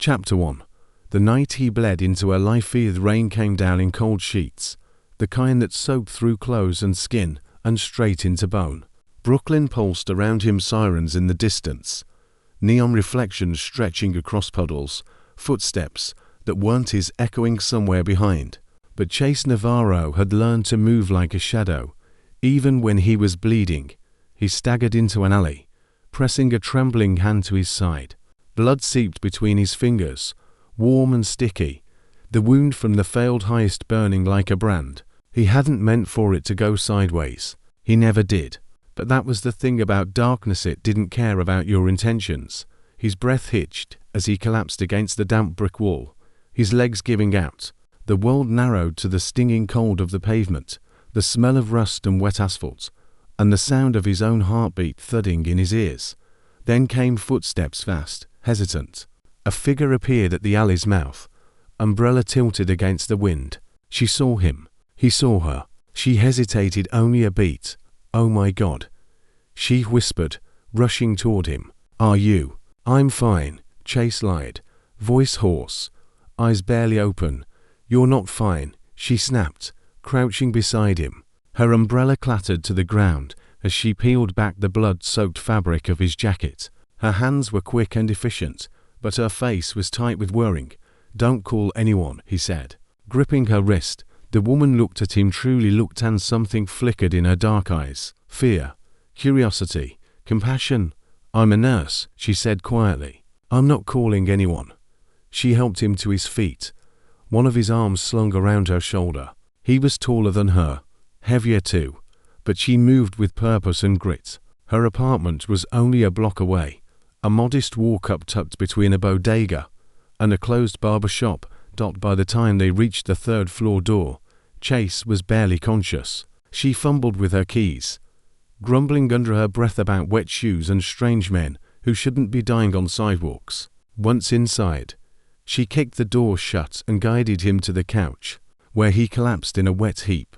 Chapter 1. The night he bled into a life, the rain came down in cold sheets, the kind that soaked through clothes and skin and straight into bone. Brooklyn pulsed around him, sirens in the distance, neon reflections stretching across puddles, footsteps that weren't his echoing somewhere behind. But Chase Navarro had learned to move like a shadow. Even when he was bleeding, he staggered into an alley, pressing a trembling hand to his side. Blood seeped between his fingers, warm and sticky, the wound from the failed heist burning like a brand. He hadn't meant for it to go sideways. He never did. But that was the thing about darkness, it didn't care about your intentions. His breath hitched as he collapsed against the damp brick wall, his legs giving out. The world narrowed to the stinging cold of the pavement, the smell of rust and wet asphalt, and the sound of his own heartbeat thudding in his ears. Then came footsteps, fast, hesitant. A figure appeared at the alley's mouth, umbrella tilted against the wind. She saw him. He saw her. She hesitated only a beat. "Oh my God," she whispered, rushing toward him. "Are you?" "I'm fine," Chase lied, voice hoarse, eyes barely open. "You're not fine," she snapped, crouching beside him. Her umbrella clattered to the ground as she peeled back the blood-soaked fabric of his jacket. Her hands were quick and efficient, but her face was tight with worrying. "Don't call anyone," he said, gripping her wrist. The woman looked at him, truly looked, and something flickered in her dark eyes. Fear, curiosity, compassion. "I'm a nurse," she said quietly. "I'm not calling anyone." She helped him to his feet, one of his arms slung around her shoulder. He was taller than her, heavier too, but she moved with purpose and grit. Her apartment was only a block away, a modest walk-up tucked between a bodega and a closed barber shop. By the time they reached the third-floor door, Chase was barely conscious. She fumbled with her keys, grumbling under her breath about wet shoes and strange men who shouldn't be dying on sidewalks. Once inside, she kicked the door shut and guided him to the couch, where he collapsed in a wet heap.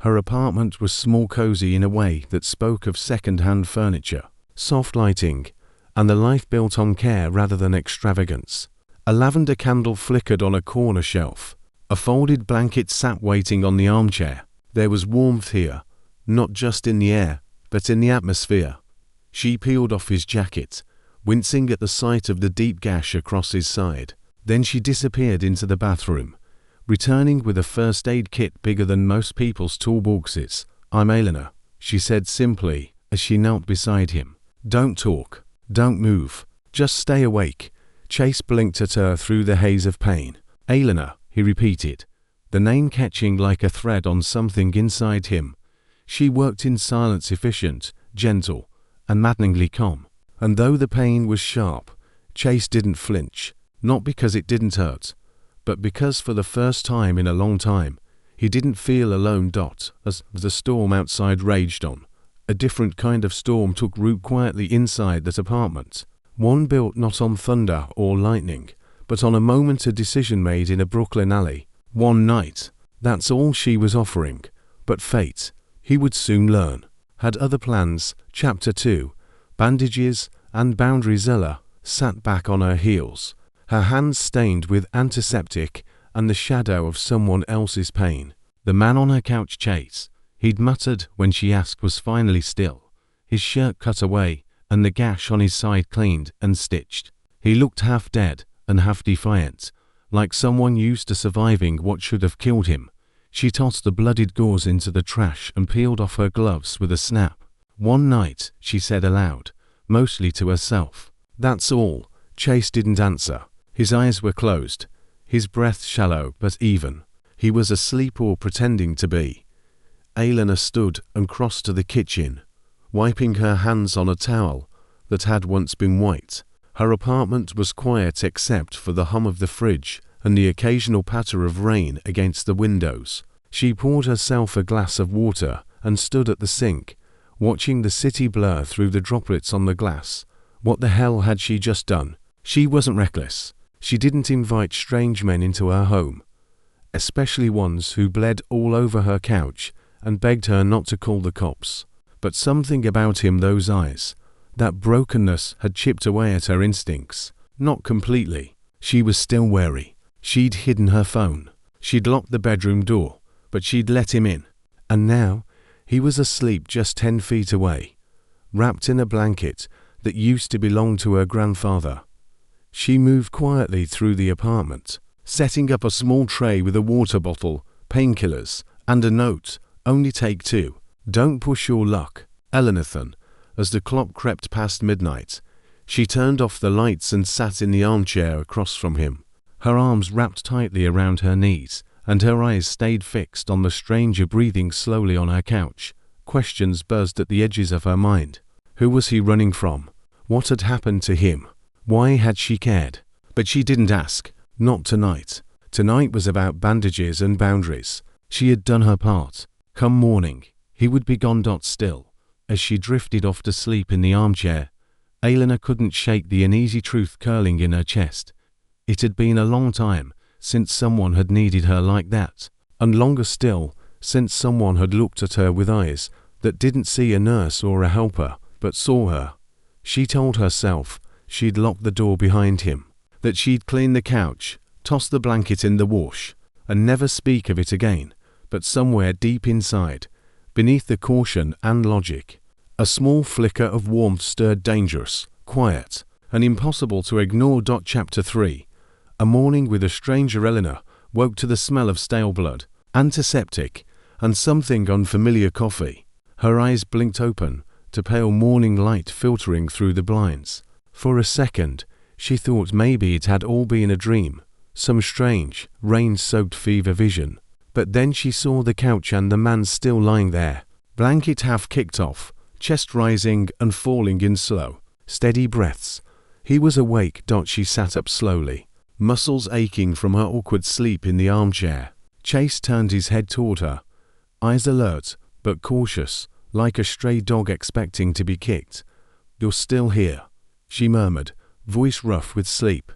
Her apartment was small, cozy in a way that spoke of second-hand furniture, soft lighting, and the life built on care rather than extravagance. A lavender candle flickered on a corner shelf. A folded blanket sat waiting on the armchair. There was warmth here, not just in the air, but in the atmosphere. She peeled off his jacket, wincing at the sight of the deep gash across his side. Then she disappeared into the bathroom, returning with a first aid kit bigger than most people's toolboxes. "I'm Elena," she said simply as she knelt beside him. "Don't talk. Don't move. Just stay awake." Chase blinked at her through the haze of pain. "Elena," he repeated, the name catching like a thread on something inside him. She worked in silence, efficient, gentle, and maddeningly calm. And though the pain was sharp, Chase didn't flinch, not because it didn't hurt, but because for the first time in a long time, he didn't feel alone. As the storm outside raged on, a different kind of storm took root quietly inside that apartment. One built not on thunder or lightning, but on a moment, a decision made in a Brooklyn alley. One night, that's all she was offering. But fate, he would soon learn, had other plans. Chapter 2. Bandages and boundaries. Ella sat back on her heels, her hands stained with antiseptic and the shadow of someone else's pain. The man on her couch, Chase, he'd muttered when she asked, was finally still, his shirt cut away and the gash on his side cleaned and stitched. He looked half dead and half defiant, like someone used to surviving what should have killed him. She tossed the bloodied gauze into the trash and peeled off her gloves with a snap. "One night," she said aloud, mostly to herself. "That's all." Chase didn't answer. His eyes were closed, his breath shallow but even. He was asleep, or pretending to be. Elena stood and crossed to the kitchen, wiping her hands on a towel that had once been white. Her apartment was quiet except for the hum of the fridge and the occasional patter of rain against the windows. She poured herself a glass of water and stood at the sink, watching the city blur through the droplets on the glass. What the hell had she just done? She wasn't reckless. She didn't invite strange men into her home, especially ones who bled all over her couch and begged her not to call the cops. But something about him, those eyes, that brokenness had chipped away at her instincts. Not completely, She was still wary. She'd hidden her phone. She'd locked the bedroom door, but she'd let him in. And now, he was asleep just 10 feet away, wrapped in a blanket that used to belong to her grandfather. She moved quietly through the apartment, setting up a small tray with a water bottle, painkillers, and a note, "Only take 2. Don't push your luck, Elena." As the clock crept past midnight, she turned off the lights and sat in the armchair across from him, her arms wrapped tightly around her knees, and her eyes stayed fixed on the stranger breathing slowly on her couch. Questions buzzed at the edges of her mind. Who was he running from? What had happened to him? Why had she cared? But she didn't ask. Not tonight. Tonight was about bandages and boundaries. She had done her part. Come morning, he would be gone. Still, as she drifted off to sleep in the armchair, Elena couldn't shake the uneasy truth curling in her chest. It had been a long time since someone had needed her like that, and longer still since someone had looked at her with eyes that didn't see a nurse or a helper, but saw her. She told herself she'd lock the door behind him, that she'd clean the couch, toss the blanket in the wash, and never speak of it again. But somewhere deep inside, beneath the caution and logic, a small flicker of warmth stirred, dangerous, quiet, and impossible to ignore. Chapter 3. A morning with a stranger. Elena woke to the smell of stale blood, antiseptic, and something unfamiliar. Coffee. Her eyes blinked open to pale morning light filtering through the blinds. For a second, she thought maybe it had all been a dream, some strange, rain-soaked fever vision. But then she saw the couch and the man still lying there, blanket half kicked off, chest rising and falling in slow, steady breaths. He was awake. She sat up slowly, muscles aching from her awkward sleep in the armchair. Chase turned his head toward her, eyes alert but cautious, like a stray dog expecting to be kicked. "You're still here," she murmured, voice rough with sleep.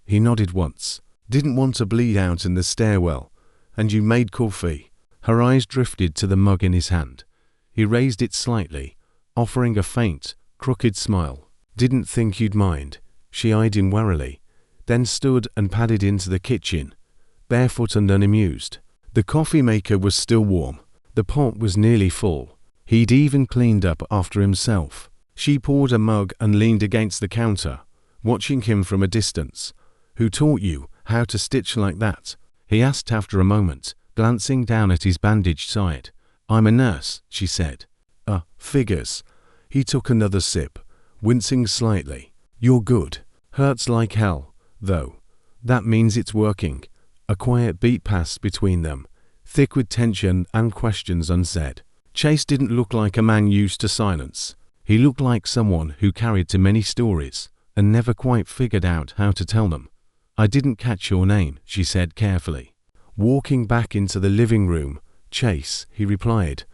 He nodded once. "Didn't want to bleed out in the stairwell. And you made coffee." Her eyes drifted to the mug in his hand. He raised it slightly, offering a faint, crooked smile. "Didn't think you'd mind." She eyed him warily, then stood and padded into the kitchen, barefoot and unamused. The coffee maker was still warm. The pot was nearly full. He'd even cleaned up after himself. She poured a mug and leaned against the counter, watching him from a distance. "Who taught you how to stitch like that?" he asked after a moment, glancing down at his bandaged side. "I'm a nurse," she said. Figures." He took another sip, wincing slightly. "You're good. Hurts like hell, though. That means it's working." A quiet beat passed between them, thick with tension and questions unsaid. Chase didn't look like a man used to silence. He looked like someone who carried too many stories and never quite figured out how to tell them. "I didn't catch your name," she said carefully. Walking back into the living room, "Chase," he replied,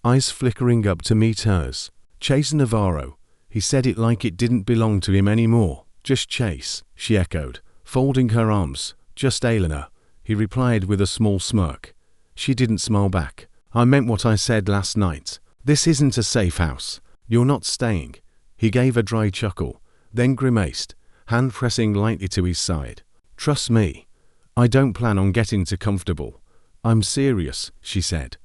eyes flickering up to meet hers. "Chase Navarro." He said it like it didn't belong to him anymore. "Just Chase," she echoed, folding her arms. "Just Elena," he replied with a small smirk. She didn't smile back. "I meant what I said last night. This isn't a safe house. You're not staying." He gave a dry chuckle, then grimaced, hand pressing lightly to his side. "Trust me, I don't plan on getting too comfortable. I'm serious," she said,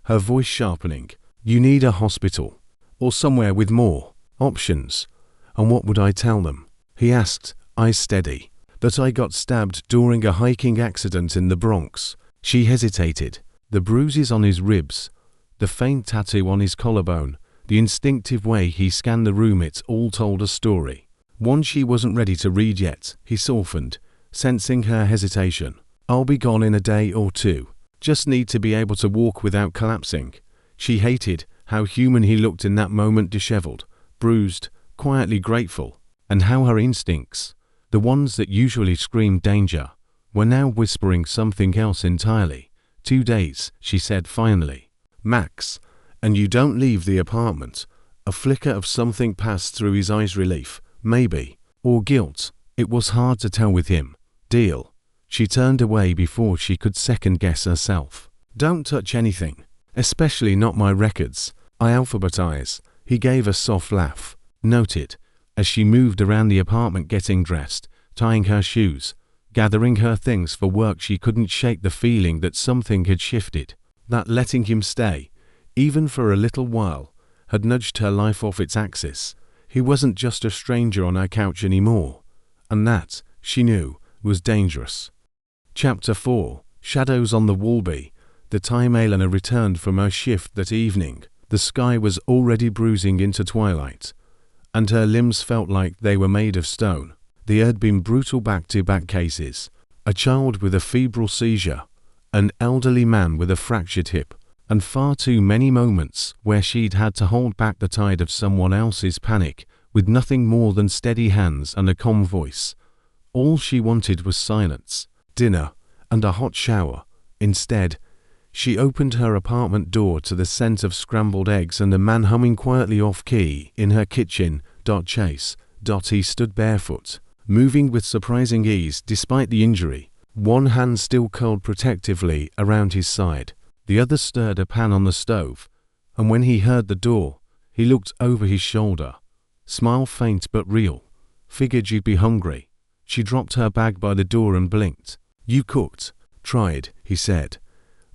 her voice sharpening. "You need a hospital, or somewhere with more options." "And what would I tell them?" he asked, eyes steady. "That I got stabbed during a hiking accident in the Bronx." She hesitated. The bruises on his ribs, the faint tattoo on his collarbone, the instinctive way he scanned the room, it all told a story. One she wasn't ready to read yet. He softened, sensing her hesitation. "I'll be gone in a day or two. Just need to be able to walk without collapsing." She hated how human he looked in that moment, disheveled, bruised, quietly grateful, and how her instincts, the ones that usually screamed danger, were now whispering something else entirely. 2 days, she said finally. "Max, and you don't leave the apartment." A flicker of something passed through his eyes, relief, maybe, or guilt. It was hard to tell with him. "Deal." She turned away before she could second-guess herself. "Don't touch anything, especially not my records. I alphabetize." He gave a soft laugh. "Noted." As she moved around the apartment getting dressed, tying her shoes, gathering her things for work. She couldn't shake the feeling that something had shifted, that letting him stay, even for a little while, had nudged her life off its axis. He wasn't just a stranger on her couch anymore, and that, she knew, was dangerous. Chapter 4. Shadows on the wall. By the time Elena returned from her shift that evening, the sky was already bruising into twilight, and her limbs felt like they were made of stone. There had been brutal back-to-back cases: a child with a febrile seizure, an elderly man with a fractured hip, and far too many moments where she'd had to hold back the tide of someone else's panic with nothing more than steady hands and a calm voice. All she wanted was silence, dinner, and a hot shower. Instead, she opened her apartment door to the scent of scrambled eggs and a man humming quietly off-key in her kitchen. Chase. He stood barefoot, moving with surprising ease despite the injury, one hand still curled protectively around his side. The other stirred a pan on the stove, and when he heard the door, he looked over his shoulder. Smile faint but real. Figured you'd be hungry. She dropped her bag by the door and blinked. You cooked? Tried, he said,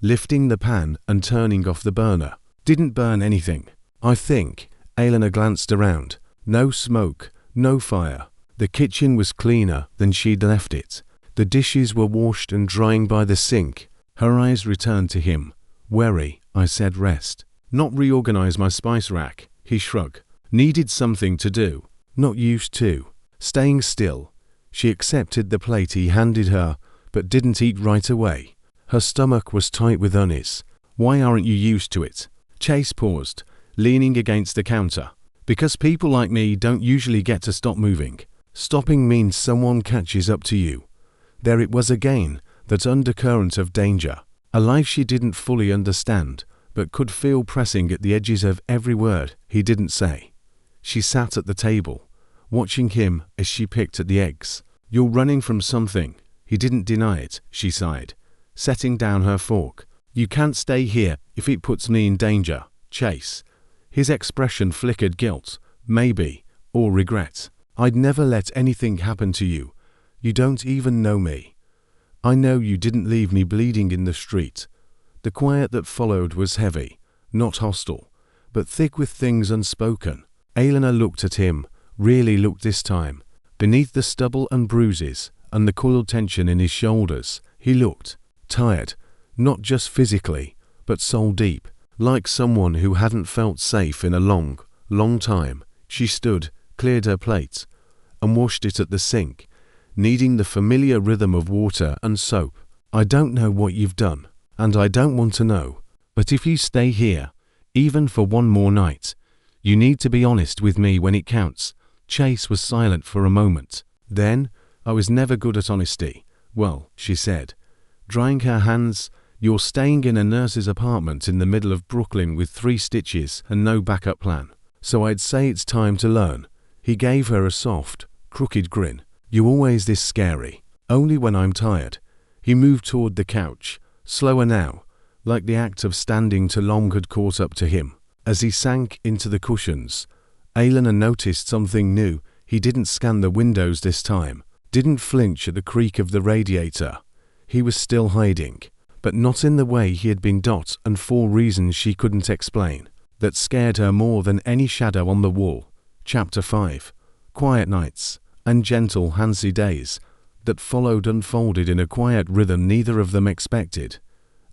lifting the pan and turning off the burner. Didn't burn anything, I think. Elena glanced around. No smoke, no fire. The kitchen was cleaner than she'd left it. The dishes were washed and drying by the sink. Her eyes returned to him. Wary, I said. Rest. Not reorganize my spice rack, he shrugged. Needed something to do. Not used to staying still. She accepted the plate he handed her, but didn't eat right away. Her stomach was tight with unease. Why aren't you used to it? Chase paused, leaning against the counter. Because people like me don't usually get to stop moving. Stopping means someone catches up to you. There it was again, that undercurrent of danger. A life she didn't fully understand, but could feel pressing at the edges of every word he didn't say. She sat at the table, watching him as she picked at the eggs. You're running from something. He didn't deny it, she sighed, setting down her fork. You can't stay here if it puts me in danger, Chase. His expression flickered guilt, maybe, or regret. I'd never let anything happen to you. You don't even know me. I know you didn't leave me bleeding in the street. The quiet that followed was heavy, not hostile, but thick with things unspoken. Elena looked at him, really looked this time. Beneath the stubble and bruises, and the coiled tension in his shoulders, he looked tired, not just physically, but soul deep, like someone who hadn't felt safe in a long, long time. She stood, cleared her plate, and washed it at the sink, needing the familiar rhythm of water and soap. I don't know what you've done, and I don't want to know, but if you stay here, even for one more night, you need to be honest with me when it counts. Chase was silent for a moment. Then, I was never good at honesty. Well, she said, drying her hands, you're staying in a nurse's apartment in the middle of Brooklyn with 3 stitches and no backup plan. So I'd say it's time to learn. He gave her a soft, crooked grin. You're always this scary. Only when I'm tired. He moved toward the couch, slower now, like the act of standing too long had caught up to him. As he sank into the cushions, Elena noticed something new. He didn't scan the windows this time, didn't flinch at the creak of the radiator. He was still hiding, but not in the way he had been. And for reasons she couldn't explain, that scared her more than any shadow on the wall. Chapter 5. Quiet nights and gentle handsy days that followed unfolded in a quiet rhythm neither of them expected.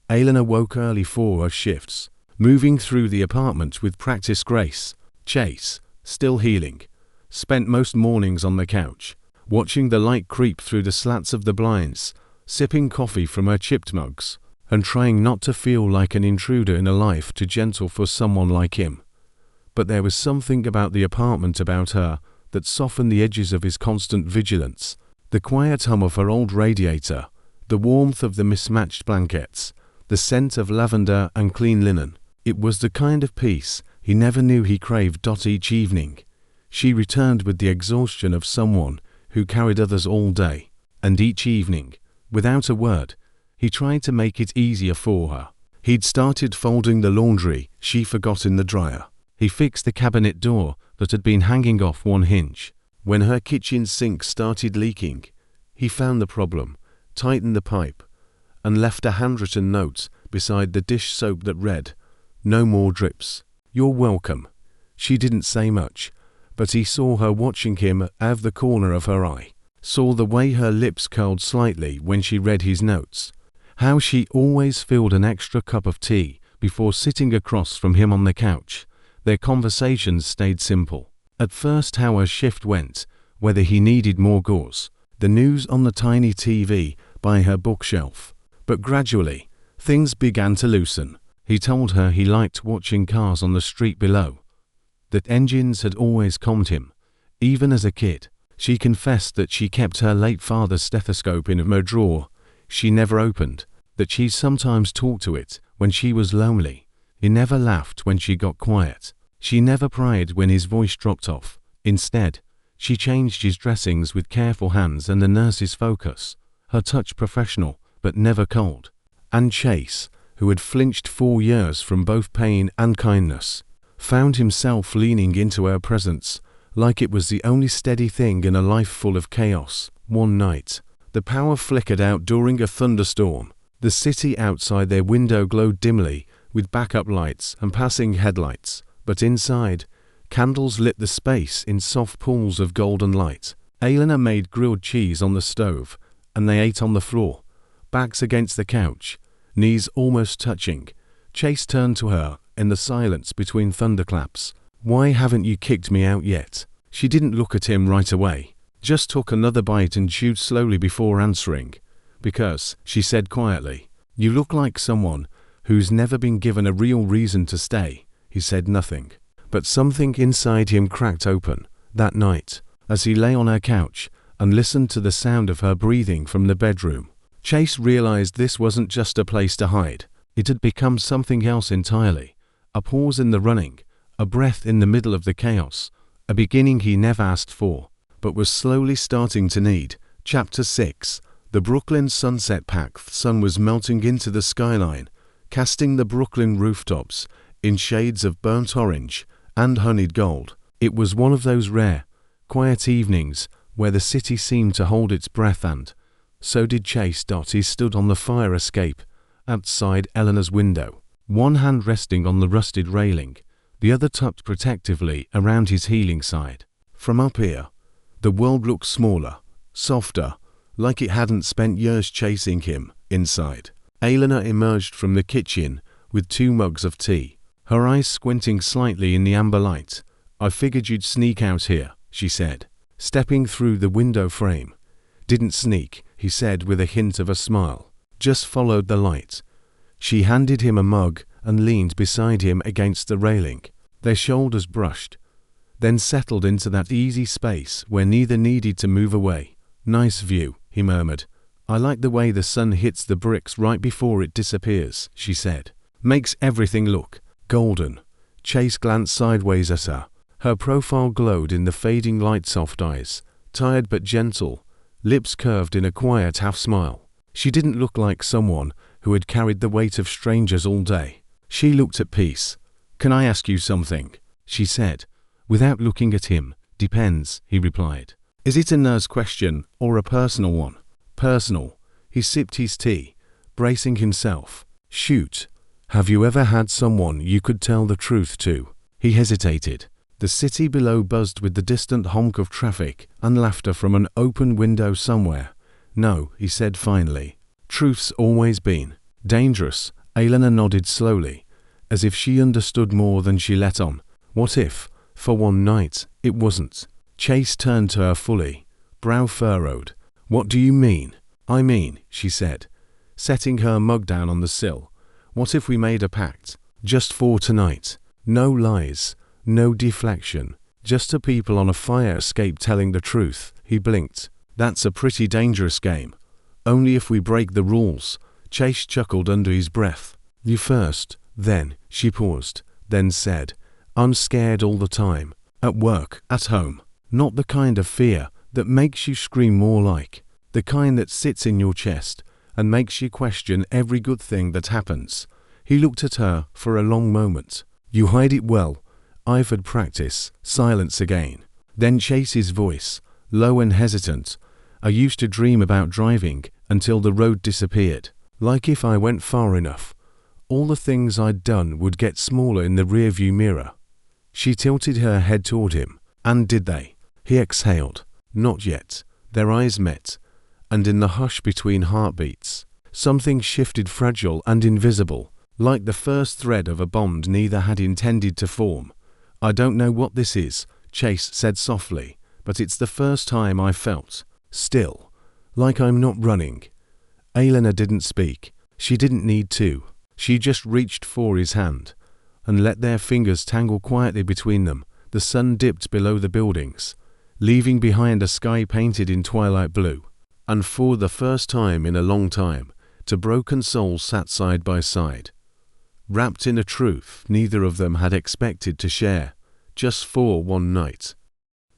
Elena woke early for her shifts, moving through the apartment with practiced grace. Chase, still healing, spent most mornings on the couch, watching the light creep through the slats of the blinds, sipping coffee from her chipped mugs, and trying not to feel like an intruder in a life too gentle for someone like him. But there was something about the apartment, about her, that softened the edges of his constant vigilance. The quiet hum of her old radiator, the warmth of the mismatched blankets, the scent of lavender and clean linen. It was the kind of peace he never knew he craved. Each evening, she returned with the exhaustion of someone who carried others all day, and each evening, without a word, he tried to make it easier for her. He'd started folding the laundry she forgot in the dryer. He fixed the cabinet door that had been hanging off one hinge. When her kitchen sink started leaking, He found the problem, tightened the pipe, and left a handwritten note beside the dish soap that read, "No more drips. You're welcome." She didn't say much, but he saw her watching him out of the corner of her eye, saw the way her lips curled slightly when she read his notes, how she always filled an extra cup of tea before sitting across from him on the couch. Their conversations stayed simple. At first, how her shift went, whether he needed more gauze, the news on the tiny TV by her bookshelf. But gradually, things began to loosen. He told her he liked watching cars on the street below, that engines had always calmed him, even as a kid. She confessed that she kept her late father's stethoscope in her drawer she never opened, that she sometimes talked to it when she was lonely. He never laughed when she got quiet. She never cried when his voice dropped off. Instead, she changed his dressings with careful hands and the nurse's focus, her touch professional but never cold. And Chase, who had flinched 4 years from both pain and kindness, found himself leaning into her presence like it was the only steady thing in a life full of chaos. One night, the power flickered out during a thunderstorm. The city outside their window glowed dimly with backup lights and passing headlights, but inside, candles lit the space in soft pools of golden light. Elena made grilled cheese on the stove, and they ate on the floor, backs against the couch, knees almost touching. Chase turned to her in the silence between thunderclaps. "Why haven't you kicked me out yet?" She didn't look at him right away, just took another bite and chewed slowly before answering. "Because," she said quietly, "you look like someone who's never been given a real reason to stay." He said nothing, but something inside him cracked open. That night, as he lay on her couch and listened to the sound of her breathing from the bedroom, Chase realized this wasn't just a place to hide. It had become something else entirely. A pause in the running, a breath in the middle of the chaos, a beginning he never asked for, but was slowly starting to need. Chapter 6. The Brooklyn sunset packed sun was melting into the skyline, casting the Brooklyn rooftops in shades of burnt orange and honeyed gold. It was one of those rare, quiet evenings where the city seemed to hold its breath, and so did Chase. He stood on the fire escape outside Elena's window, one hand resting on the rusted railing, the other tucked protectively around his healing side. From up here, the world looked smaller, softer, like it hadn't spent years chasing him inside. Elena emerged from the kitchen with 2 mugs of tea, her eyes squinting slightly in the amber light. "I figured you'd sneak out here," she said, stepping through the window frame. "Didn't sneak," he said with a hint of a smile, "just followed the light." She handed him a mug and leaned beside him against the railing. Their shoulders brushed, then settled into that easy space where neither needed to move away. "Nice view," he murmured. "I like the way the sun hits the bricks right before it disappears," she said. "Makes everything look golden." Chase glanced sideways at her. Her profile glowed in the fading light, soft eyes, tired but gentle, lips curved in a quiet half-smile. She didn't look like someone who had carried the weight of strangers all day. She looked at peace. "Can I ask you something?" she said, without looking at him. "Depends," he replied. "Is it a nurse question or a personal one?" "Personal." He sipped his tea, bracing himself. "Shoot. Have you ever had someone you could tell the truth to?" He hesitated. The city below buzzed with the distant honk of traffic and laughter from an open window somewhere. "No," he said finally. "Truth's always been dangerous." Elena nodded slowly, as if she understood more than she let on. "What if, for one night, it wasn't?" Chase turned to her fully, brow furrowed. "What do you mean?" "I mean," she said, setting her mug down on the sill, "what if we made a pact, just for tonight? No lies, no deflection, just 2 people on a fire escape telling the truth." He blinked. "That's a pretty dangerous game. Only if we break the rules." Chase chuckled under his breath. "You first, then." She paused, then said, "I'm scared all the time. At work, at home. Not the kind of fear that makes you scream, more like the kind that sits in your chest and makes you question every good thing that happens." He looked at her for a long moment. "You hide it well. I've had practice." Silence again. Then Chase's voice, low and hesitant, I used to dream about driving until the road disappeared. Like if I went far enough, all the things I'd done would get smaller in the rearview mirror. She tilted her head toward him. And did they? He exhaled. Not yet. Their eyes met, and in the hush between heartbeats, something shifted, fragile and invisible, like the first thread of a bond neither had intended to form. I don't know what this is, Chase said softly, but it's the first time I felt still, like I'm not running. Elena didn't speak. She didn't need to. She just reached for his hand and let their fingers tangle quietly between them. The sun dipped below the buildings, leaving behind a sky painted in twilight blue. And for the first time in a long time, two broken souls sat side by side, wrapped in a truth neither of them had expected to share, just for one night.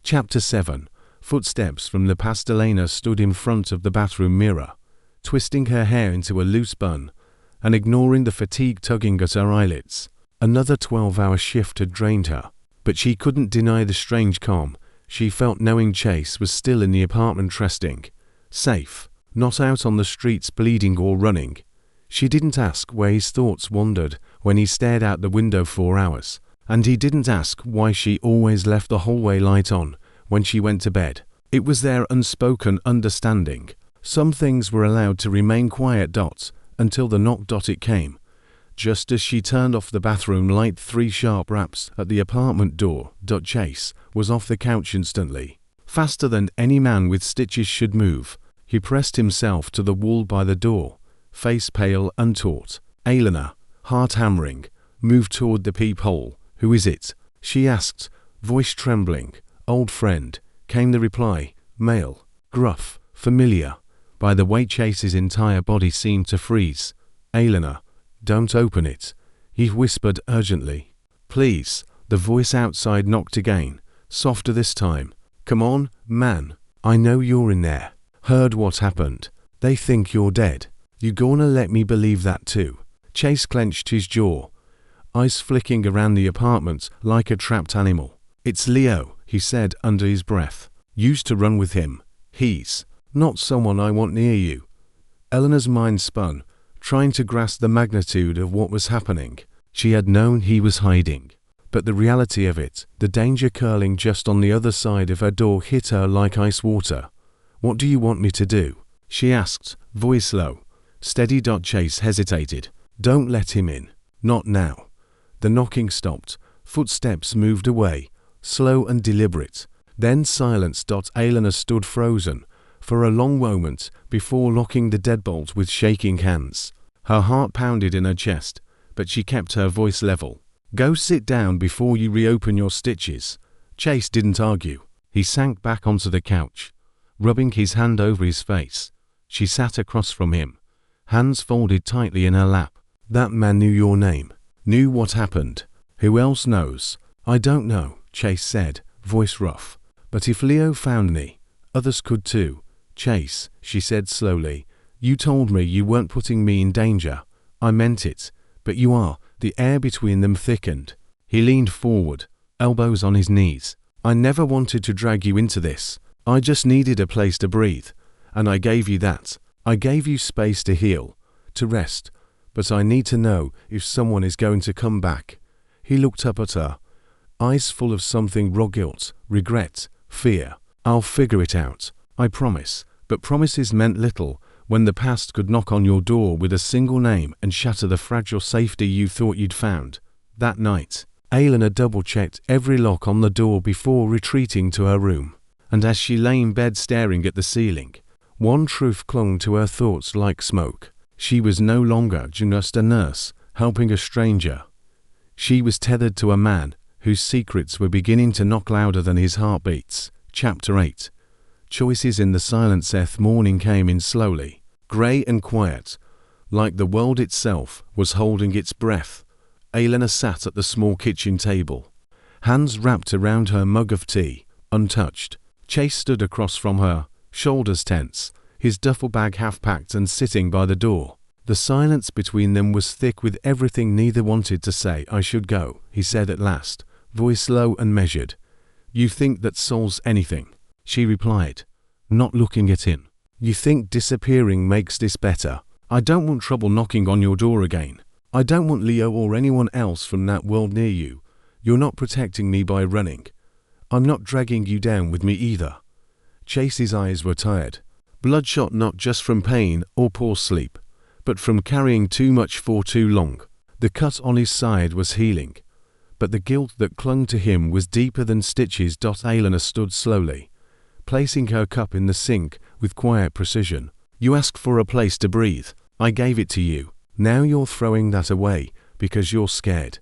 Chapter 7. Footsteps from the past. Elena stood in front of the bathroom mirror, twisting her hair into a loose bun and ignoring the fatigue tugging at her eyelids. Another 12-hour shift had drained her, but she couldn't deny the strange calm she felt knowing Chase was still in the apartment resting, safe, not out on the streets bleeding or running. She didn't ask where his thoughts wandered when he stared out the window for hours, and he didn't ask why she always left the hallway light on when she went to bed. It was their unspoken understanding. Some things were allowed to remain quiet. Until the knock. It came. Just as she turned off the bathroom light, 3 sharp raps at the apartment door. Chase was off the couch instantly. Faster than any man with stitches should move, he pressed himself to the wall by the door, face pale and taut. Elena, heart hammering, moved toward the peephole. "Who is it?" she asked, voice trembling. "Old friend," came the reply, male, gruff, familiar. By the way, Chase's entire body seemed to freeze. "Elena, don't open it," he whispered urgently. "Please." The voice outside knocked again, softer this time. "Come on, man. I know you're in there. Heard what happened. They think you're dead. You gonna let me believe that too?" Chase clenched his jaw, eyes flicking around the apartment like a trapped animal. "It's Leo," he said under his breath. "Used to run with him. He's not someone I want near you." Elena's mind spun, trying to grasp the magnitude of what was happening. She had known he was hiding, but the reality of it, the danger curling just on the other side of her door, hit her like ice water. "What do you want me to do?" she asked, voice low. "Steady." Chase hesitated. "Don't let him in. Not now." The knocking stopped. Footsteps moved away, slow and deliberate. Then silence. Elena stood frozen for a long moment before locking the deadbolt with shaking hands. Her heart pounded in her chest, but she kept her voice level. "Go sit down before you reopen your stitches." Chase didn't argue. He sank back onto the couch, rubbing his hand over his face. She sat across from him, hands folded tightly in her lap. "That man knew your name, knew what happened. Who else knows?" "I don't know," Chase said, voice rough. "But if Leo found me, others could too." "Chase," she said slowly, "you told me you weren't putting me in danger. I meant it, but you are." The air between them thickened. He leaned forward, elbows on his knees. "I never wanted to drag you into this. I just needed a place to breathe, and I gave you that. I gave you space to heal, to rest. But I need to know if someone is going to come back." He looked up at her, eyes full of something raw: guilt, regret, fear. "I'll figure it out, I promise." But promises meant little when the past could knock on your door with a single name and shatter the fragile safety you thought you'd found. That night, Elena double-checked every lock on the door before retreating to her room. And as she lay in bed staring at the ceiling, one truth clung to her thoughts like smoke. She was no longer just a nurse helping a stranger. She was tethered to a man whose secrets were beginning to knock louder than his heartbeats. Chapter 8. Choices. In the silence, morning came in slowly, grey and quiet, like the world itself was holding its breath. Elena sat at the small kitchen table, hands wrapped around her mug of tea, untouched. Chase stood across from her, shoulders tense, his duffel bag half-packed and sitting by the door. The silence between them was thick with everything neither wanted to say. "I should go," he said at last, voice low and measured. "You think that solves anything?" she replied. not looking at him. You think disappearing makes this better? I don't want trouble knocking on your door again. I don't want Leo or anyone else from that world near you. You're not protecting me by running. I'm not dragging you down with me either. Chase's eyes were tired, bloodshot not just from pain or poor sleep, but from carrying too much for too long. The cut on his side was healing, but the guilt that clung to him was deeper than stitches. Elena stood slowly, placing her cup in the sink with quiet precision. You asked for a place to breathe. I gave it to you. Now you're throwing that away because you're scared.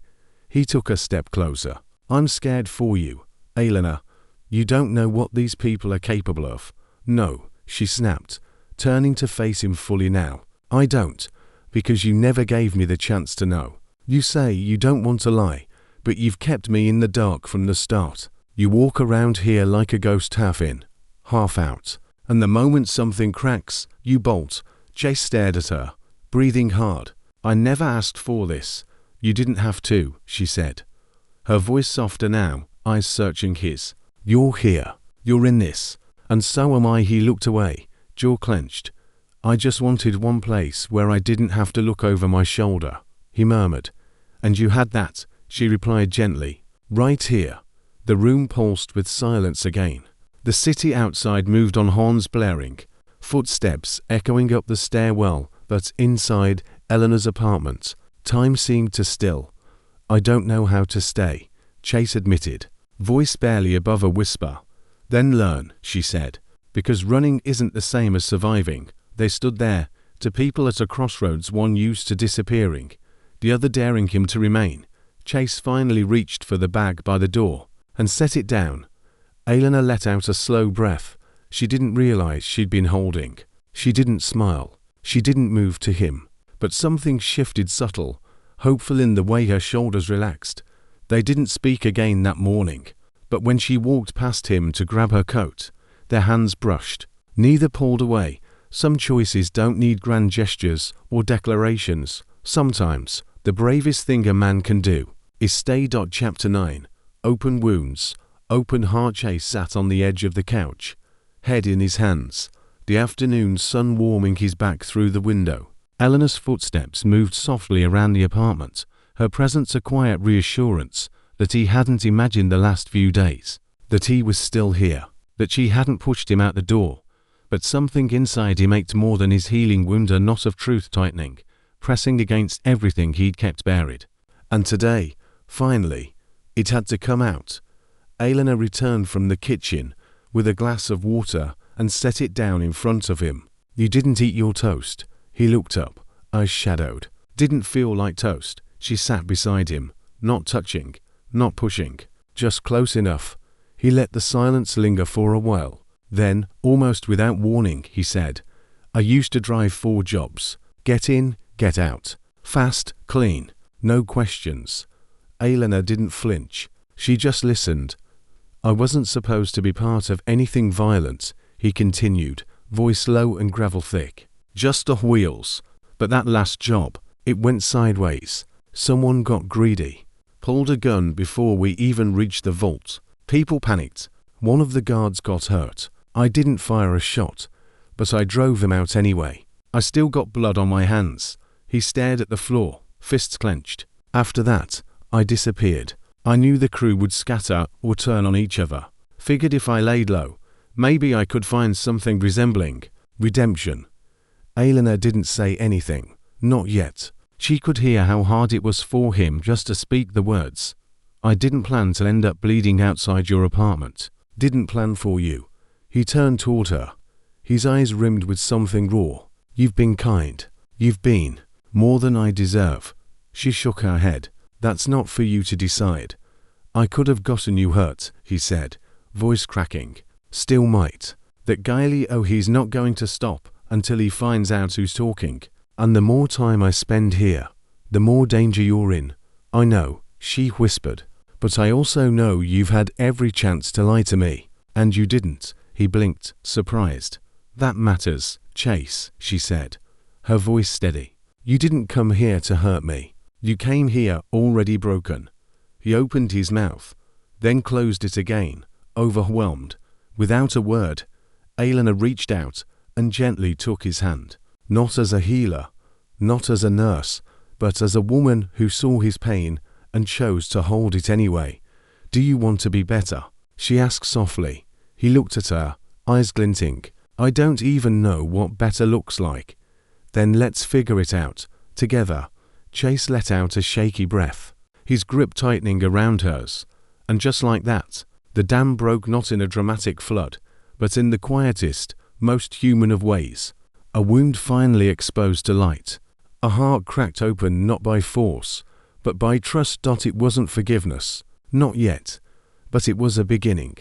He took a step closer. I'm scared for you, Elena. You don't know what these people are capable of. No, she snapped, turning to face him fully now. I don't, because you never gave me the chance to know. You say you don't want to lie, but you've kept me in the dark from the start. You walk around here like a ghost, half in, half out. And the moment something cracks, you bolt. Chase stared at her, breathing hard. I never asked for this. You didn't have to, she said, her voice softer now, eyes searching his. You're here. You're in this. And so am I. He looked away, jaw clenched. I just wanted one place where I didn't have to look over my shoulder, he murmured. And you had that, she replied gently. Right here. The room pulsed with silence again. The city outside moved on, horns blaring, footsteps echoing up the stairwell, but inside Elena's apartment, time seemed to still. I don't know how to stay, Chase admitted, voice barely above a whisper. Then learn, she said, because running isn't the same as surviving. They stood there, two people at a crossroads, one used to disappearing, the other daring him to remain. Chase finally reached for the bag by the door and set it down. Elena let out a slow breath. She didn't realize she'd been holding. She didn't smile. She didn't move to him. But something shifted, subtle, hopeful in the way her shoulders relaxed. They didn't speak again that morning, but when she walked past him to grab her coat, their hands brushed. Neither pulled away. Some choices don't need grand gestures or declarations. Sometimes, the bravest thing a man can do is stay. Chapter 9. Open wounds. Open heart. Chase sat on the edge of the couch, head in his hands, the afternoon sun warming his back through the window. Elena's footsteps moved softly around the apartment, her presence a quiet reassurance that he hadn't imagined the last few days, that he was still here, that she hadn't pushed him out the door. But something inside him ached more than his healing wound, a knot of truth tightening, pressing against everything he'd kept buried. And today, finally, it had to come out. Elena returned from the kitchen with a glass of water and set it down in front of him. You didn't eat your toast. He looked up, eyes shadowed. Didn't feel like toast. She sat beside him, not touching, not pushing, just close enough. He let the silence linger for a while. Then, almost without warning, he said, I used to drive 4 jobs. Get in, get out. Fast, clean, no questions. Elena didn't flinch. She just listened. I wasn't supposed to be part of anything violent, he continued, voice low and gravel thick. Just the wheels. But that last job, it went sideways. Someone got greedy, pulled a gun before we even reached the vault. People panicked. One of the guards got hurt. I didn't fire a shot, but I drove him out anyway. I still got blood on my hands. He stared at the floor, fists clenched. After that, I disappeared. I knew the crew would scatter or turn on each other. Figured if I laid low, maybe I could find something resembling redemption. Elena didn't say anything. Not yet. She could hear how hard it was for him just to speak the words. I didn't plan to end up bleeding outside your apartment. Didn't plan for you. He turned toward her, his eyes rimmed with something raw. You've been kind. You've been more than I deserve. She shook her head. That's not for you to decide. I could have gotten you hurt, he said, voice cracking. Still might. That 𝐬𝐿𝐫 not going to stop until he finds out who's talking. And the more time I spend here, the more danger you're in. I know, she whispered. But I also know you've had every chance to lie to me. And you didn't. He blinked, surprised. That matters, Chase, she said, her voice steady. You didn't come here to hurt me. You came here already broken. He opened his mouth, then closed it again, overwhelmed. Without a word, Elena reached out and gently took his hand. Not as a healer, not as a nurse, but as a woman who saw his pain and chose to hold it anyway. "Do you want to be better?" she asked softly. He looked at her, eyes glinting. "I don't even know what better looks like." "Then let's figure it out, together." Chase let out a shaky breath, his grip tightening around hers. And just like that, the dam broke, not in a dramatic flood, but in the quietest, most human of ways. A wound finally exposed to light. A heart cracked open not by force, but by trust. It wasn't forgiveness, not yet, but it was a beginning.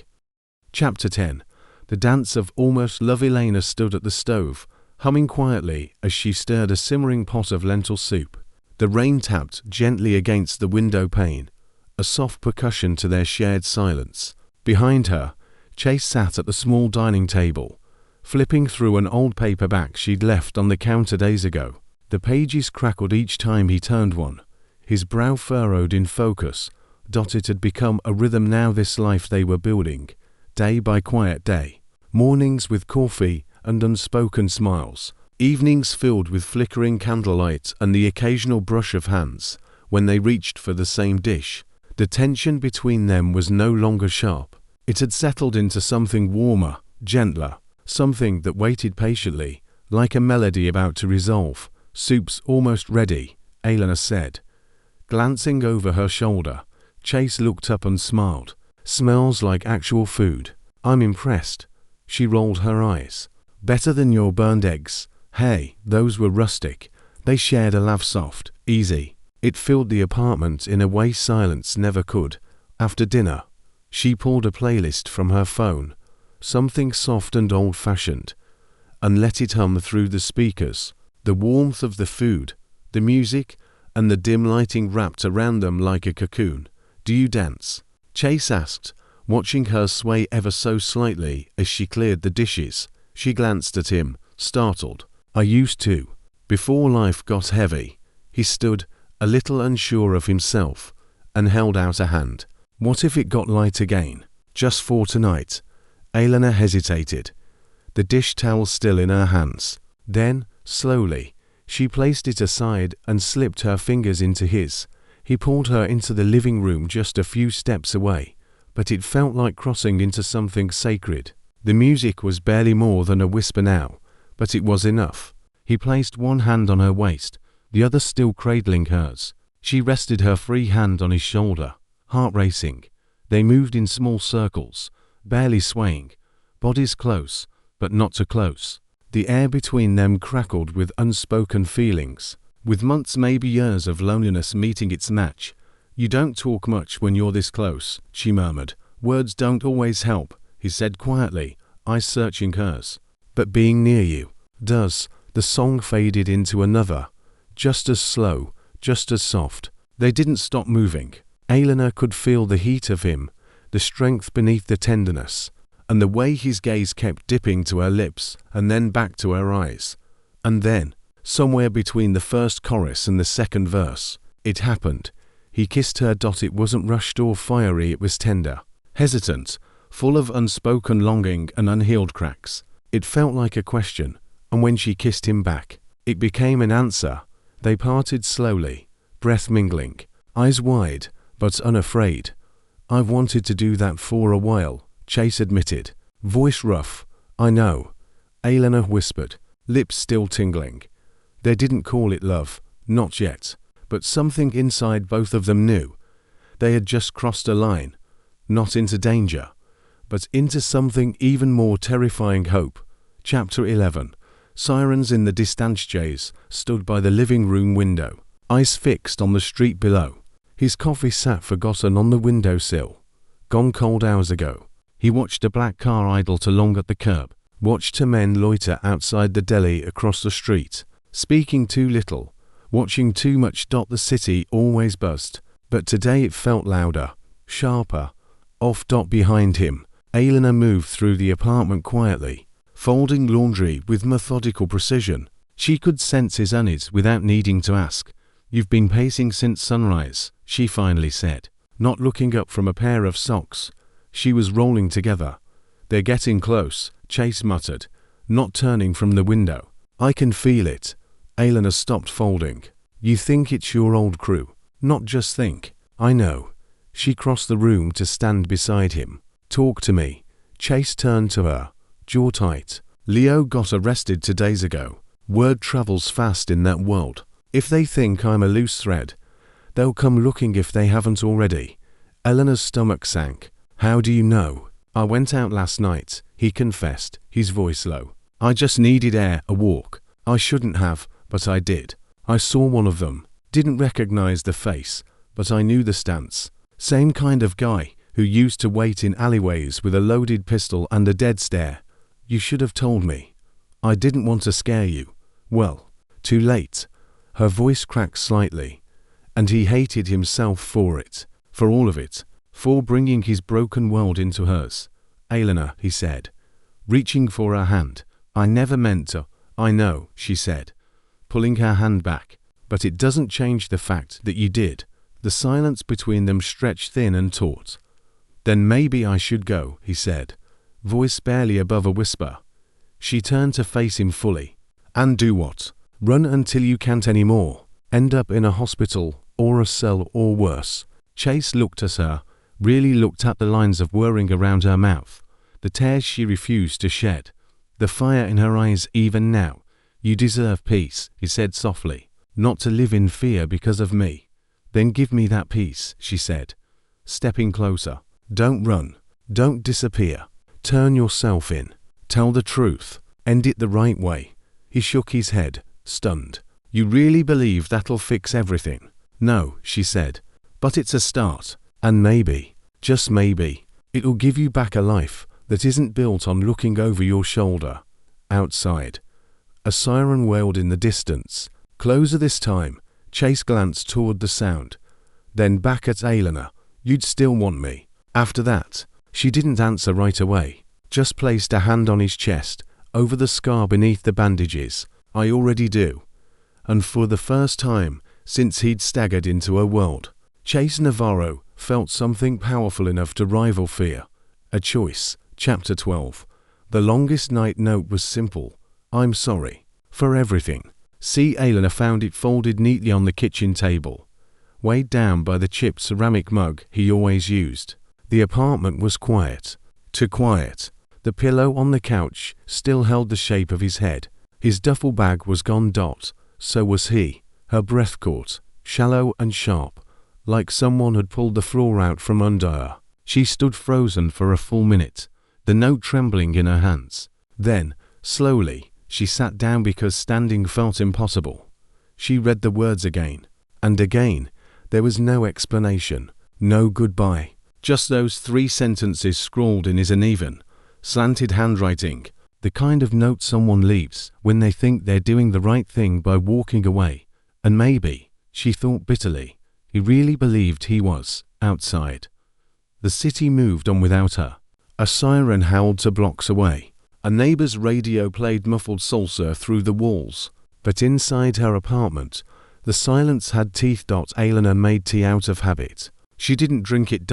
Chapter 10. The dance of almost love. Elena stood at the stove, humming quietly as she stirred a simmering pot of lentil soup. The rain tapped gently against the window pane, a soft percussion to their shared silence. Behind her, Chase sat at the small dining table, flipping through an old paperback she'd left on the counter days ago. The pages crackled each time he turned one, his brow furrowed in focus. It had become a rhythm now, this life they were building, day by quiet day. Mornings with coffee and unspoken smiles, evenings filled with flickering candlelight and the occasional brush of hands when they reached for the same dish. The tension between them was no longer sharp. It had settled into something warmer, gentler, something that waited patiently, like a melody about to resolve. "Soup's almost ready," Elena said. Glancing over her shoulder, Chase looked up and smiled. "Smells like actual food." "I'm impressed." She rolled her eyes. "Better than your burned eggs." "Hey, those were rustic." They shared a laugh, soft, easy. It filled the apartment in a way silence never could. After dinner, she pulled a playlist from her phone, something soft and old-fashioned, and let it hum through the speakers. The warmth of the food, the music, and the dim lighting wrapped around them like a cocoon. "Do you dance?" Chase asked, watching her sway ever so slightly as she cleared the dishes. She glanced at him, startled. "I used to. Before life got heavy." He stood, a little unsure of himself, and held out a hand. "What if it got light again? Just for tonight?" Elena hesitated, the dish towel still in her hands. Then, slowly, she placed it aside and slipped her fingers into his. He pulled her into the living room just a few steps away, but it felt like crossing into something sacred. The music was barely more than a whisper now, but it was enough. He placed one hand on her waist, the other still cradling hers. She rested her free hand on his shoulder, heart racing. They moved in small circles, barely swaying, bodies close, but not too close. The air between them crackled with unspoken feelings, with months, maybe years of loneliness meeting its match. "You don't talk much when you're this close," she murmured. "Words don't always help," he said quietly, eyes searching hers. "But being near you does." The song faded into another, just as slow, just as soft. They didn't stop moving. Elena could feel the heat of him, the strength beneath the tenderness, and the way his gaze kept dipping to her lips and then back to her eyes. And then, somewhere between the first chorus and the second verse, it happened. He kissed her. It wasn't rushed or fiery, it was tender, hesitant, full of unspoken longing and unhealed cracks. It felt like a question, and when she kissed him back, it became an answer. They parted slowly, breath mingling, eyes wide, but unafraid. "I've wanted to do that for a while," Chase admitted, voice rough. "I know," Elena whispered, lips still tingling. They didn't call it love, not yet, but something inside both of them knew. They had just crossed a line, not into danger, but into something even more terrifying. Hope. Chapter 11. Sirens in the distance. Chase stood by the living room window, eyes fixed on the street below. His coffee sat forgotten on the windowsill. Gone cold hours ago. He watched a black car idle too long at the curb, watched two men loiter outside the deli across the street, speaking too little, watching too much. The city always buzzed, but today it felt louder, sharper, off. Behind him, Elena moved through the apartment quietly, folding laundry with methodical precision. She could sense his unease without needing to ask. "You've been pacing since sunrise," she finally said, not looking up from a pair of socks she was rolling together. "They're getting close." Chase muttered, not turning from the window. I can feel it. Elena stopped folding. You think it's your old crew. Not just think. I know. She crossed the room to stand beside him. Talk to me. Chase turned to her, jaw tight. Leo got arrested 2 days ago. Word travels fast in that world. If they think I'm a loose thread, they'll come looking if they haven't already. Elena's stomach sank. How do you know? I went out last night, he confessed, his voice low. I just needed air, a walk. I shouldn't have, but I did. I saw one of them. Didn't recognize the face, but I knew the stance. Same kind of guy who used to wait in alleyways with a loaded pistol and a dead stare. You should have told me. I didn't want to scare you. Well, too late. Her voice cracked slightly, and he hated himself for it, for all of it, for bringing his broken world into hers. Elena, he said, reaching for her hand. I never meant to. I know, she said, pulling her hand back, but it doesn't change the fact that you did. The silence between them stretched thin and taut. Then maybe I should go, he said, voice barely above a whisper. She turned to face him fully. And do what? Run until you can't anymore. End up in a hospital, or a cell, or worse. Chase looked at her, really looked at the lines of whirring around her mouth, the tears she refused to shed, the fire in her eyes even now. You deserve peace, he said softly, not to live in fear because of me. Then give me that peace, she said, stepping closer. Don't run. Don't disappear. Turn yourself in. Tell the truth. End it the right way. He shook his head, stunned. You really believe that'll fix everything? No, she said. But it's a start. And maybe, just maybe, it'll give you back a life that isn't built on looking over your shoulder. Outside, a siren wailed in the distance. Closer this time. Chase glanced toward the sound, then back at Elena. You'd still want me. After that, she didn't answer right away, just placed a hand on his chest, over the scar beneath the bandages. I already do. And for the first time since he'd staggered into her world, Chase Navarro felt something powerful enough to rival fear. A choice. Chapter 12. The longest night note was simple. I'm sorry. For everything. See, Elena found it folded neatly on the kitchen table, weighed down by the chipped ceramic mug he always used. The apartment was quiet. Too quiet. The pillow on the couch still held the shape of his head. His duffel bag was gone. So was he. Her breath caught, shallow and sharp, like someone had pulled the floor out from under her. She stood frozen for a full minute, the note trembling in her hands. Then, slowly, she sat down because standing felt impossible. She read the words again, and again. There was no explanation, no goodbye, just those 3 sentences scrawled in his uneven, slanted handwriting, the kind of note someone leaves when they think they're doing the right thing by walking away. And maybe, she thought bitterly, he really believed he was outside. The city moved on without her. A siren howled 2 blocks away. A neighbor's radio played muffled salsa through the walls. But inside her apartment, the silence had teeth. Elena made tea out of habit. She didn't drink it.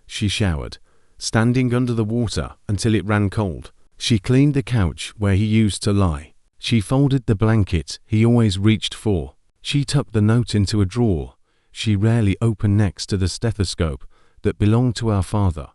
She showered, standing under the water until it ran cold. She cleaned the couch where he used to lie. She folded the blanket he always reached for. She tucked the note into a drawer she rarely opened next to the stethoscope that belonged to her father.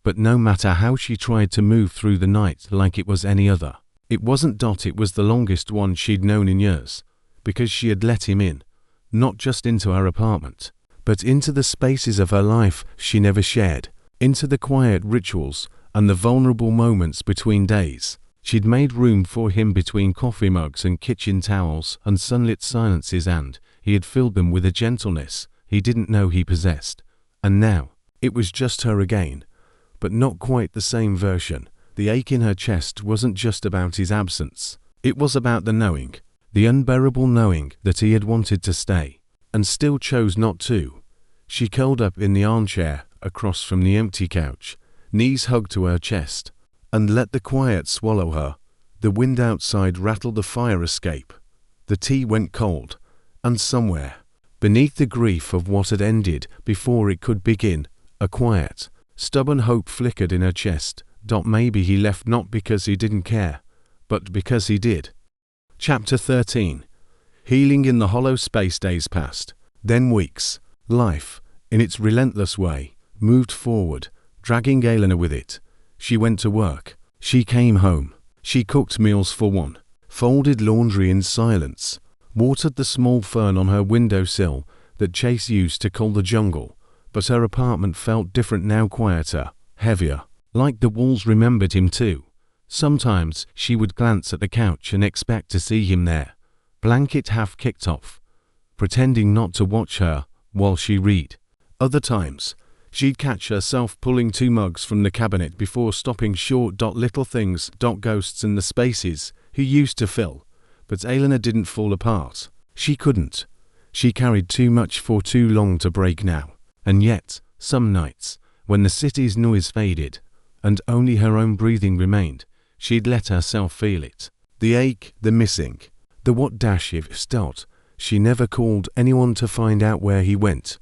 But no matter how she tried to move through the night like it was any other, it wasn't. It was the longest one she'd known in years, because she had let him in, not just into her apartment, but into the spaces of her life she never shared, into the quiet rituals and the vulnerable moments between days. She'd made room for him between coffee mugs and kitchen towels and sunlit silences, and he had filled them with a gentleness he didn't know he possessed. And now, it was just her again, but not quite the same version. The ache in her chest wasn't just about his absence. It was about the knowing, the unbearable knowing that he had wanted to stay, and still chose not to. She curled up in the armchair across from the empty couch, knees hugged to her chest, and let the quiet swallow her. The wind outside rattled the fire escape. The tea went cold, and somewhere, beneath the grief of what had ended before it could begin, a quiet, stubborn hope flickered in her chest. Maybe he left not because he didn't care, but because he did. Chapter 13. Healing in the hollow space. Days passed, then weeks. Life, in its relentless way, moved forward, dragging Elena with it. She went to work. She came home. She cooked meals for one, folded laundry in silence, watered the small fern on her windowsill that Chase used to call the jungle. But her apartment felt different now, quieter, heavier, like the walls remembered him too. Sometimes she would glance at the couch and expect to see him there, blanket half kicked off, pretending not to watch her while she read. Other times, she'd catch herself pulling 2 mugs from the cabinet before stopping short. Little things, ghosts in the spaces he used to fill. But Elena didn't fall apart. She couldn't. She carried too much for too long to break now. And yet, some nights, when the city's noise faded, and only her own breathing remained, she'd let herself feel it. The ache, the missing, the what-ifs. She never called anyone to find out where he went.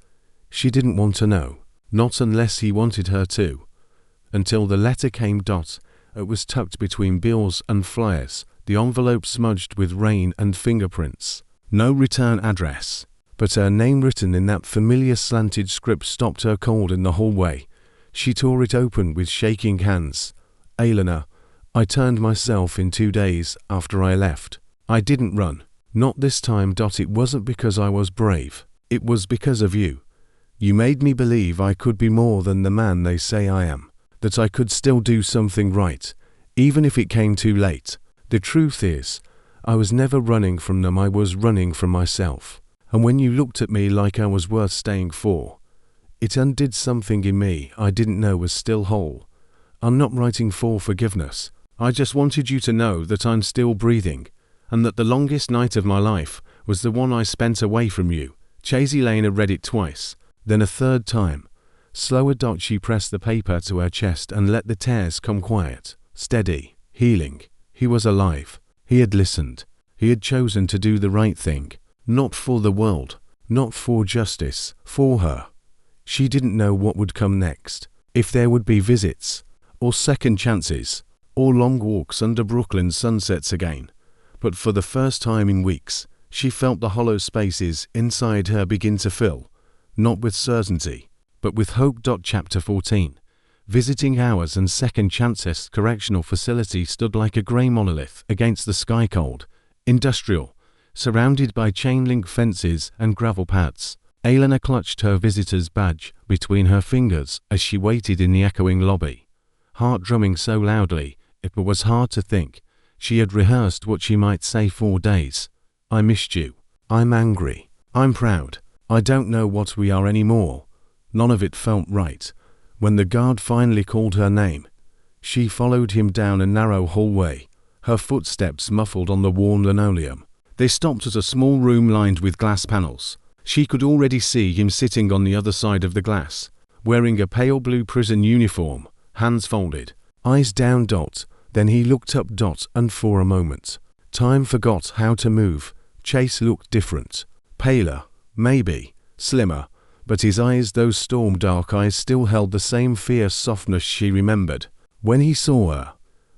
She didn't want to know, not unless he wanted her to. Until the letter came. It was tucked between bills and flyers, the envelope smudged with rain and fingerprints. No return address, but her name written in that familiar slanted script stopped her cold in the hallway. She tore it open with shaking hands. Elena, I turned myself in 2 days after I left. I didn't run. Not this time. It wasn't because I was brave. It was because of you. You made me believe I could be more than the man they say I am, that I could still do something right, even if it came too late. The truth is, I was never running from them, I was running from myself. And when you looked at me like I was worth staying for, it undid something in me I didn't know was still whole. I'm not writing for forgiveness. I just wanted you to know that I'm still breathing, and that the longest night of my life was the one I spent away from you. Chase. Elena read it twice, then a third time. Slower. She pressed the paper to her chest and let the tears come. Quiet, steady, healing. He was alive. He had listened. He had chosen to do the right thing. Not for the world, not for justice, for her. She didn't know what would come next. If there would be visits, or second chances, or long walks under Brooklyn sunsets again. But for the first time in weeks, she felt the hollow spaces inside her begin to fill, not with certainty, but with hope. Chapter 14. Visiting hours and second chances. Correctional facility stood like a grey monolith against the sky. Cold, industrial, surrounded by chain-link fences and gravel paths. Elena clutched her visitor's badge between her fingers as she waited in the echoing lobby, heart drumming so loudly it was hard to think. She had rehearsed what she might say 4 days. I missed you. I'm angry. I'm proud. I don't know what we are anymore. None of it felt right. When the guard finally called her name, she followed him down a narrow hallway, her footsteps muffled on the worn linoleum. They stopped at a small room lined with glass panels. She could already see him sitting on the other side of the glass, wearing a pale blue prison uniform, hands folded, eyes down. Then he looked up. And for a moment, time forgot how to move. Chase looked different, paler, maybe, slimmer, but his eyes, those storm dark eyes, still held the same fierce softness she remembered. When he saw her,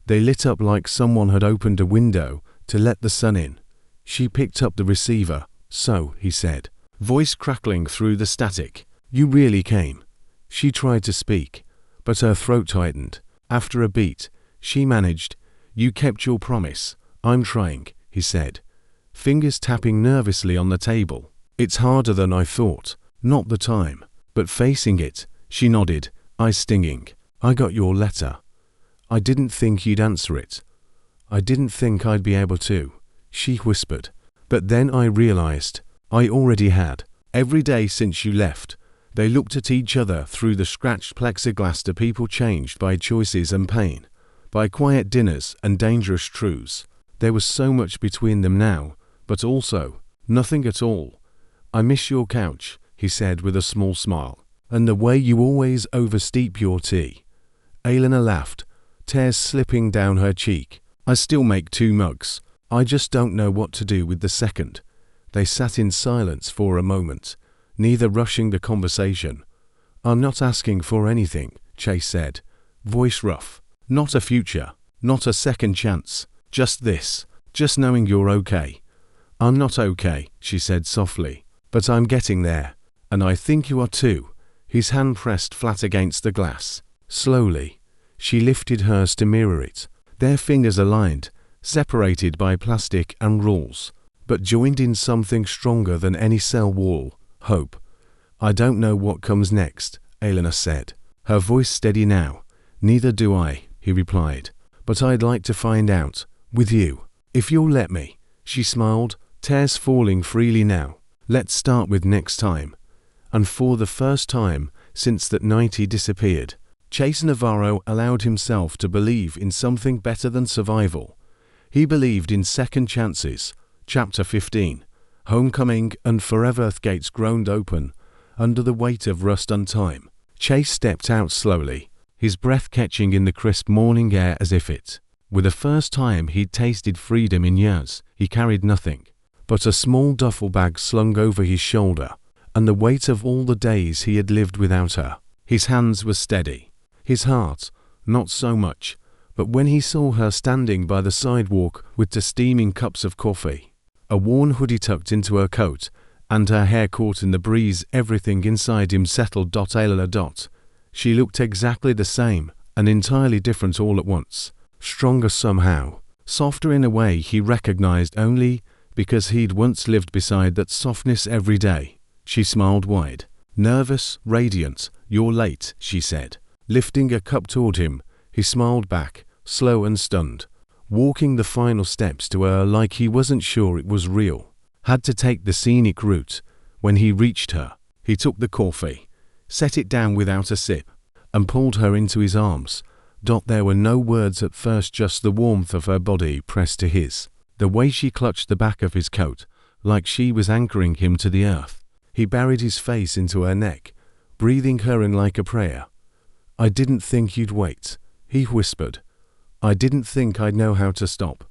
they lit up like someone had opened a window to let the sun in. She picked up the receiver. So, he said, voice crackling through the static. You really came. She tried to speak, but her throat tightened. After a beat, she managed. You kept your promise. I'm trying, he said, fingers tapping nervously on the table. It's harder than I thought. Not the time, but facing it. She nodded, eyes stinging. I got your letter. I didn't think you'd answer it. I didn't think I'd be able to, she whispered. But then I realized I already had. Every day since you left, they looked at each other through the scratched plexiglass. To people changed by choices and pain, by quiet dinners and dangerous truths. There was so much between them now, but also nothing at all. I miss your couch, he said with a small smile, and the way you always oversteep your tea. Elena laughed, tears slipping down her cheek. I still make 2 mugs. I just don't know what to do with the second. They sat in silence for a moment, neither rushing the conversation. I'm not asking for anything, Chase said, voice rough. Not a future, not a second chance, just this, just knowing you're okay. I'm not okay, she said softly, but I'm getting there, and I think you are too. His hand pressed flat against the glass. Slowly, she lifted hers to mirror it, their fingers aligned, separated by plastic and rules, but joined in something stronger than any cell wall, hope. I don't know what comes next, Elena said, her voice steady now. Neither do I, he replied, but I'd like to find out, with you, if you'll let me. She smiled, tears falling freely now. Let's start with next time. And for the first time since that night he disappeared, Chase Navarro allowed himself to believe in something better than survival. He believed in second chances. Chapter 15. Homecoming and forever Earth gates groaned open under the weight of rust and time. Chase stepped out slowly, his breath catching in the crisp morning air as if it were the first time he'd tasted freedom in years. He carried nothing but a small duffel bag slung over his shoulder, and the weight of all the days he had lived without her. His hands were steady, his heart not so much, but when he saw her standing by the sidewalk with the steaming cups of coffee, a worn hoodie tucked into her coat, and her hair caught in the breeze, everything inside him settled. Elena. She looked exactly the same, and entirely different all at once, stronger somehow, softer in a way he recognized only because he'd once lived beside that softness every day. She smiled wide, nervous, radiant. You're late, she said, lifting a cup toward him. He smiled back, slow and stunned, walking the final steps to her like he wasn't sure it was real. Had to take the scenic route. When he reached her, he took the coffee, set it down without a sip, and pulled her into his arms. There were no words at first, just the warmth of her body pressed to his, the way she clutched the back of his coat, like she was anchoring him to the earth. He buried his face into her neck, breathing her in like a prayer. I didn't think you'd wait, he whispered. I didn't think I'd know how to stop.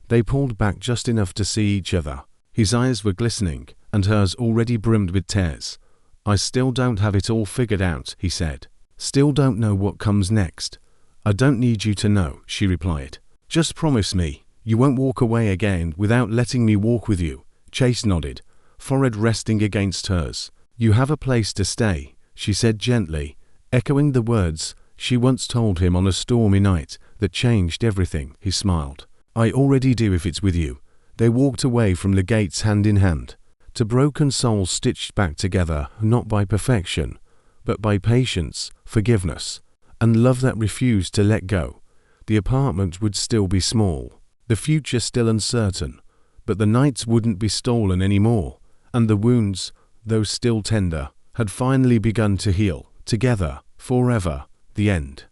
They pulled back just enough to see each other. His eyes were glistening, and hers already brimmed with tears. I still don't have it all figured out, he said. Still don't know what comes next. I don't need you to know, she replied. Just promise me you won't walk away again without letting me walk with you. Chase nodded, forehead resting against hers. You have a place to stay, she said gently, echoing the words she once told him on a stormy night that changed everything. He smiled. I already do if it's with you. They walked away from the gates hand in hand, to broken souls stitched back together, not by perfection, but by patience, forgiveness, and love that refused to let go. The apartment would still be small, the future still uncertain, but the nights wouldn't be stolen anymore, and the wounds, though still tender, had finally begun to heal, together, forever. The end.